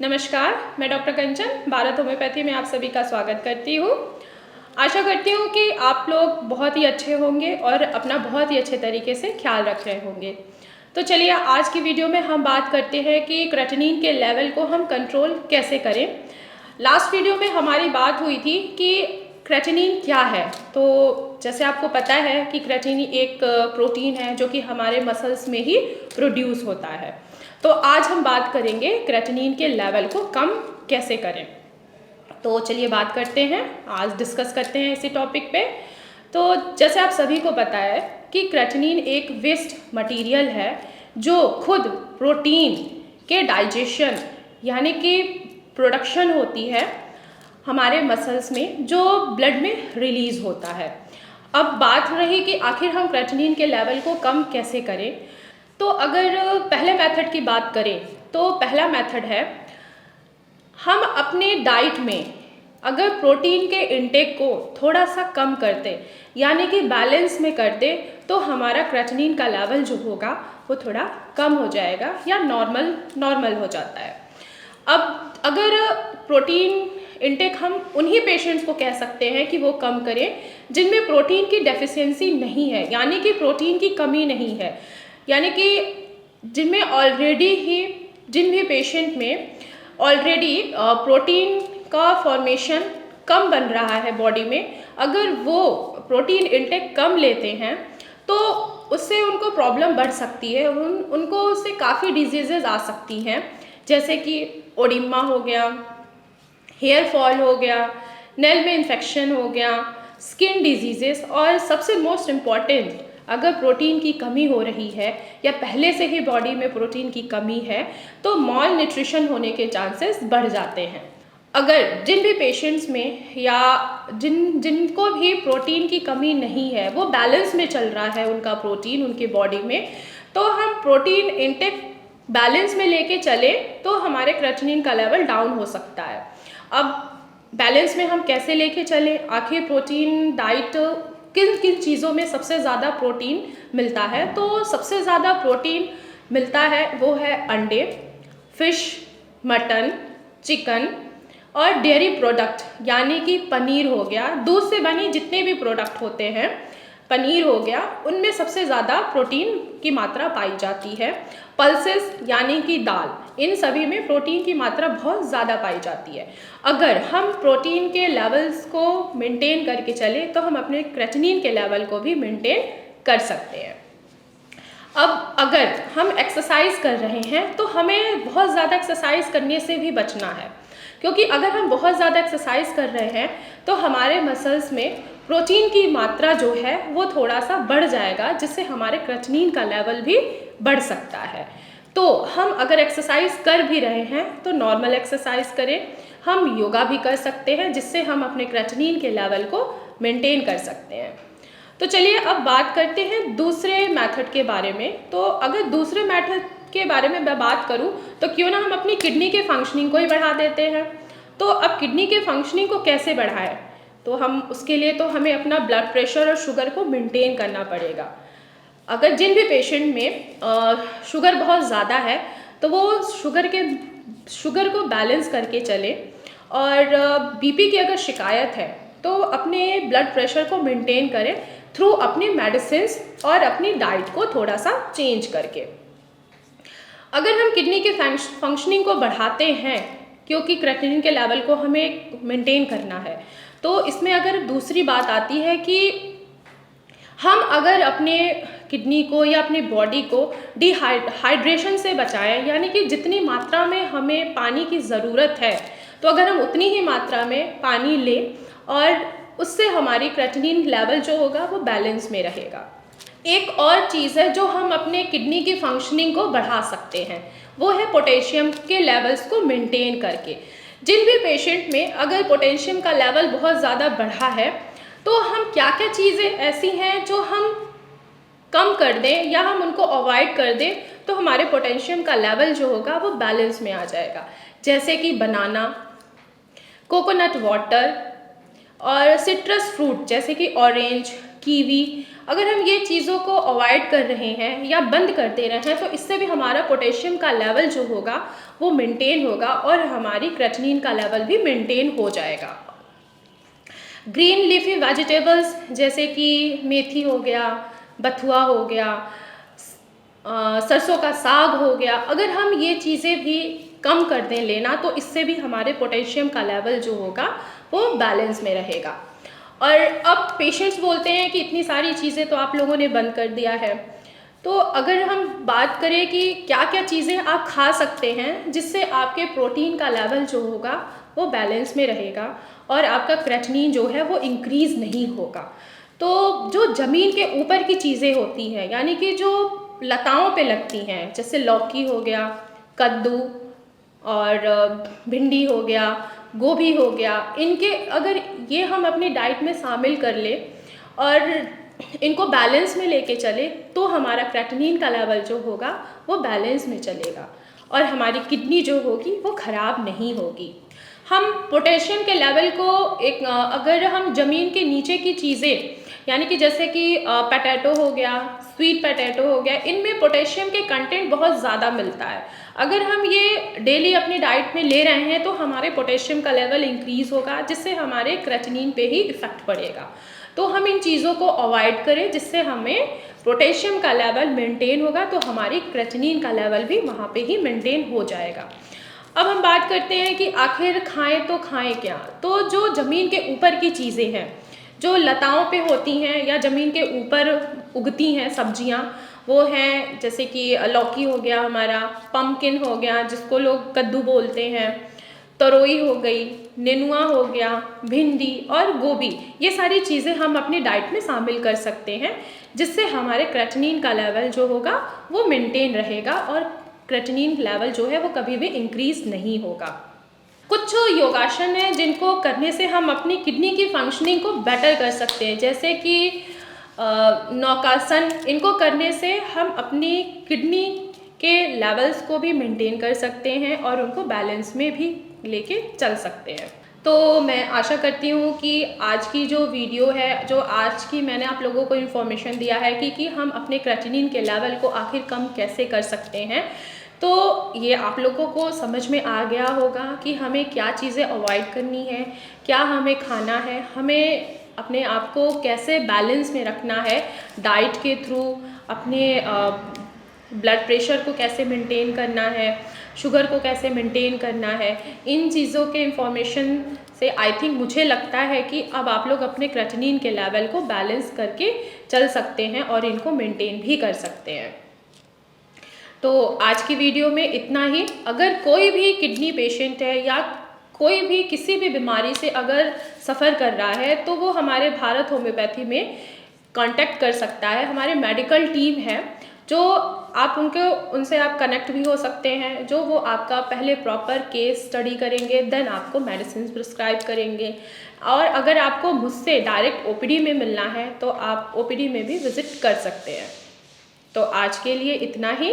नमस्कार, मैं डॉक्टर कंचन भारत होम्योपैथी में आप सभी का स्वागत करती हूँ। आशा करती हूँ कि आप लोग बहुत ही अच्छे होंगे और अपना बहुत ही अच्छे तरीके से ख्याल रख रहे होंगे। तो चलिए आज की वीडियो में हम बात करते हैं कि क्रेटिनिन के लेवल को हम कंट्रोल कैसे करें। लास्ट वीडियो में हमारी बात हुई थी कि क्रेटिनिन क्या है। तो जैसे आपको पता है कि क्रेटिनिन एक प्रोटीन है जो कि हमारे मसल्स में ही प्रोड्यूस होता है। तो आज हम बात करेंगे क्रेटिनिन के लेवल को कम कैसे करें। तो चलिए बात करते हैं, आज डिस्कस करते हैं इसी टॉपिक पे। तो जैसे आप सभी को पता है कि क्रेटिनिन एक वेस्ट मटेरियल है जो खुद प्रोटीन के डाइजेशन यानी कि प्रोडक्शन होती है हमारे मसल्स में, जो ब्लड में रिलीज़ होता है। अब बात रही कि आखिर हम क्रेटिनिन के लेवल को कम कैसे करें। तो अगर पहले मेथड की बात करें तो पहला मेथड है, हम अपने डाइट में अगर प्रोटीन के इंटेक को थोड़ा सा कम करते यानी कि बैलेंस में करते तो हमारा क्रेटिनिन का लेवल जो होगा वो थोड़ा कम हो जाएगा या नॉर्मल हो जाता है। अब अगर प्रोटीन इंटेक हम उन्हीं पेशेंट्स को कह सकते हैं कि वो कम करें जिनमें प्रोटीन की डेफिशिएंसी नहीं है यानी कि प्रोटीन की कमी नहीं है, यानी कि जिनमें ऑलरेडी ही जिन भी पेशेंट में ऑलरेडी प्रोटीन का फॉर्मेशन कम बन रहा है बॉडी में, अगर वो प्रोटीन इंटेक कम लेते हैं तो उससे उनको प्रॉब्लम बढ़ सकती है। उनको उससे काफ़ी डिजीज़ेज आ सकती हैं, जैसे कि ओडिमा हो गया, हेयर फॉल हो गया, नेल में इन्फेक्शन हो गया, स्किन डिजीजेस, और सबसे मोस्ट इम्पॉर्टेंट अगर प्रोटीन की कमी हो रही है या पहले से ही बॉडी में प्रोटीन की कमी है तो मॉल न्यूट्रिशन होने के चांसेस बढ़ जाते हैं। अगर जिन भी पेशेंट्स में या जिनको भी प्रोटीन की कमी नहीं है, वो बैलेंस में चल रहा है उनका प्रोटीन उनके बॉडी में, तो हम प्रोटीन इंटेक बैलेंस में लेके चले तो हमारे क्रेटिनिन का लेवल डाउन हो सकता है। अब बैलेंस में हम कैसे लेके चलें, आखिर प्रोटीन डाइट किन किन चीज़ों में सबसे ज़्यादा प्रोटीन मिलता है। तो सबसे ज़्यादा प्रोटीन मिलता है वो है अंडे, फिश, मटन, चिकन और डेयरी प्रोडक्ट यानी कि पनीर हो गया, दूध से बनी जितने भी प्रोडक्ट होते हैं, पनीर हो गया, उनमें सबसे ज़्यादा प्रोटीन की मात्रा पाई जाती है। पल्सेस यानी कि दाल, इन सभी में प्रोटीन की मात्रा बहुत ज़्यादा पाई जाती है। अगर हम प्रोटीन के लेवल्स को मेंटेन करके चले तो हम अपने क्रेटिनिन के लेवल को भी मेंटेन कर सकते हैं। अब अगर हम एक्सरसाइज कर रहे हैं तो हमें बहुत ज़्यादा एक्सरसाइज करने से भी बचना है, क्योंकि अगर हम बहुत ज़्यादा एक्सरसाइज कर रहे हैं तो हमारे मसल्स में प्रोटीन की मात्रा जो है वो थोड़ा सा बढ़ जाएगा, जिससे हमारे क्रेटिनिन का लेवल भी बढ़ सकता है। तो हम अगर एक्सरसाइज कर भी रहे हैं तो नॉर्मल एक्सरसाइज करें, हम योगा भी कर सकते हैं जिससे हम अपने क्रेटिनिन के लेवल को मेंटेन कर सकते हैं। तो चलिए अब बात करते हैं दूसरे मेथड के बारे में। तो अगर दूसरे मेथड के बारे में मैं बात करूं तो क्यों ना हम अपनी किडनी के फंक्शनिंग को ही बढ़ा देते हैं। तो अब किडनी के फंक्शनिंग को कैसे बढ़ाएं, तो हम उसके लिए तो हमें अपना ब्लड प्रेशर और शुगर को मेंटेन करना पड़ेगा। अगर जिन भी पेशेंट में शुगर बहुत ज़्यादा है तो वो शुगर को बैलेंस करके चले, और बीपी की अगर शिकायत है तो अपने ब्लड प्रेशर को मेंटेन करें थ्रू अपनी मेडिसिन्स और अपनी डाइट को थोड़ा सा चेंज करके। अगर हम किडनी के फंक्शनिंग को बढ़ाते हैं, क्योंकि क्रेटिनिन के लेवल को हमें मेंटेन करना है, तो इसमें अगर दूसरी बात आती है कि हम अगर अपने किडनी को या अपनी बॉडी को डिहाइड्रेशन से बचाएं, यानी कि जितनी मात्रा में हमें पानी की ज़रूरत है तो अगर हम उतनी ही मात्रा में पानी लें और उससे हमारी क्रेटिनिन लेवल जो होगा वो बैलेंस में रहेगा। एक और चीज़ है जो हम अपने किडनी की फंक्शनिंग को बढ़ा सकते हैं, वो है पोटेशियम के लेवल्स को मेंटेन करके। जिन भी पेशेंट में अगर पोटेशियम का लेवल बहुत ज़्यादा बढ़ा है तो हम क्या क्या चीज़ें ऐसी हैं जो हम कम कर दें या हम उनको अवॉइड कर दें तो हमारे पोटेशियम का लेवल जो होगा वो बैलेंस में आ जाएगा। जैसे कि बनाना, कोकोनट वाटर और सिट्रस फ्रूट जैसे कि ऑरेंज, कीवी, अगर हम ये चीज़ों को अवॉइड कर रहे हैं या बंद कर दे रहे हैं तो इससे भी हमारा पोटेशियम का लेवल जो होगा वो मेंटेन होगा और हमारी क्रेटिनिन का लेवल भी मेंटेन हो जाएगा। ग्रीन लीफी वेजिटेबल्स जैसे कि मेथी हो गया, बथुआ हो गया, सरसों का साग हो गया, अगर हम ये चीज़ें भी कम कर दें लेना तो इससे भी हमारे पोटेशियम का लेवल जो होगा वो बैलेंस में रहेगा। और अब पेशेंट्स बोलते हैं कि इतनी सारी चीज़ें तो आप लोगों ने बंद कर दिया है, तो अगर हम बात करें कि क्या क्या चीज़ें आप खा सकते हैं जिससे आपके प्रोटीन का लेवल जो होगा वो बैलेंस में रहेगा और आपका क्रेटिनिन जो है वो इंक्रीज़ नहीं होगा। तो जो ज़मीन के ऊपर की चीज़ें होती हैं, यानी कि जो लताओं पे लगती हैं, जैसे लौकी हो गया, कद्दू और भिंडी हो गया, गोभी हो गया, इनके अगर ये हम अपनी डाइट में शामिल कर ले और इनको बैलेंस में लेके चले तो हमारा क्रेटिनिन का लेवल जो होगा वो बैलेंस में चलेगा और हमारी किडनी जो होगी वो ख़राब नहीं होगी। हम पोटेशियम के लेवल को अगर हम ज़मीन के नीचे की चीज़ें, यानी कि जैसे कि पटैटो हो गया, स्वीट पटैटो हो गया, इनमें पोटेशियम के कंटेंट बहुत ज़्यादा मिलता है। अगर हम ये डेली अपनी डाइट में ले रहे हैं तो हमारे पोटेशियम का लेवल इंक्रीज़ होगा जिससे हमारे क्रेटिनिन पे ही इफ़ेक्ट पड़ेगा। तो हम इन चीज़ों को अवॉइड करें जिससे हमें पोटेशियम का लेवल मेंटेन होगा तो हमारी क्रेटिनिन का लेवल भी वहाँ पे ही मेंटेन हो जाएगा। अब हम बात करते हैं कि आखिर खाएं तो खाएं क्या। तो जो ज़मीन के ऊपर की चीज़ें हैं, जो लताओं पे होती हैं या ज़मीन के ऊपर उगती हैं सब्जियां, वो हैं जैसे कि लौकी हो गया, हमारा पम्पकिन हो गया जिसको लोग कद्दू बोलते हैं, तरोई हो गई, नेनुआ हो गया, भिंडी और गोभी, ये सारी चीज़ें हम अपनी डाइट में शामिल कर सकते हैं जिससे हमारे क्रेटिनिन का लेवल जो होगा वो मेंटेन रहेगा और क्रेटिनिन लेवल जो है वो कभी भी इंक्रीज़ नहीं होगा। कुछ योगासन हैं जिनको करने से हम अपनी किडनी की फंक्शनिंग को बेटर कर सकते हैं, जैसे कि नौकासन। इनको करने से हम अपनी किडनी के लेवल्स को भी मेंटेन कर सकते हैं और उनको बैलेंस में भी लेके चल सकते हैं। तो मैं आशा करती हूँ कि आज की जो वीडियो है, जो आज की मैंने आप लोगों को इन्फॉर्मेशन दिया है कि हम अपने क्रेटिनिन के लेवल को आखिर कम कैसे कर सकते हैं, तो ये आप लोगों को समझ में आ गया होगा कि हमें क्या चीज़ें अवॉइड करनी है, क्या हमें खाना है, हमें अपने आप को कैसे बैलेंस में रखना है डाइट के थ्रू, अपने ब्लड प्रेशर को कैसे मेंटेन करना है, शुगर को कैसे मेंटेन करना है। इन चीज़ों के इंफॉर्मेशन से आई थिंक मुझे लगता है कि अब आप लोग अपने क्रेटिनिन के लेवल को बैलेंस करके चल सकते हैं और इनको मेंटेन भी कर सकते हैं। तो आज की वीडियो में इतना ही। अगर कोई भी किडनी पेशेंट है या कोई भी किसी भी बीमारी से अगर सफ़र कर रहा है तो वो हमारे भारत होम्योपैथी में कांटेक्ट कर सकता है। हमारे मेडिकल टीम है जो आप उनसे आप कनेक्ट भी हो सकते हैं, जो वो आपका पहले प्रॉपर केस स्टडी करेंगे, देन आपको मेडिसिन प्रिस्क्राइब करेंगे। और अगर आपको मुझसे डायरेक्ट ओपीडी में मिलना है तो आप ओपीडी में भी विज़िट कर सकते हैं। तो आज के लिए इतना ही।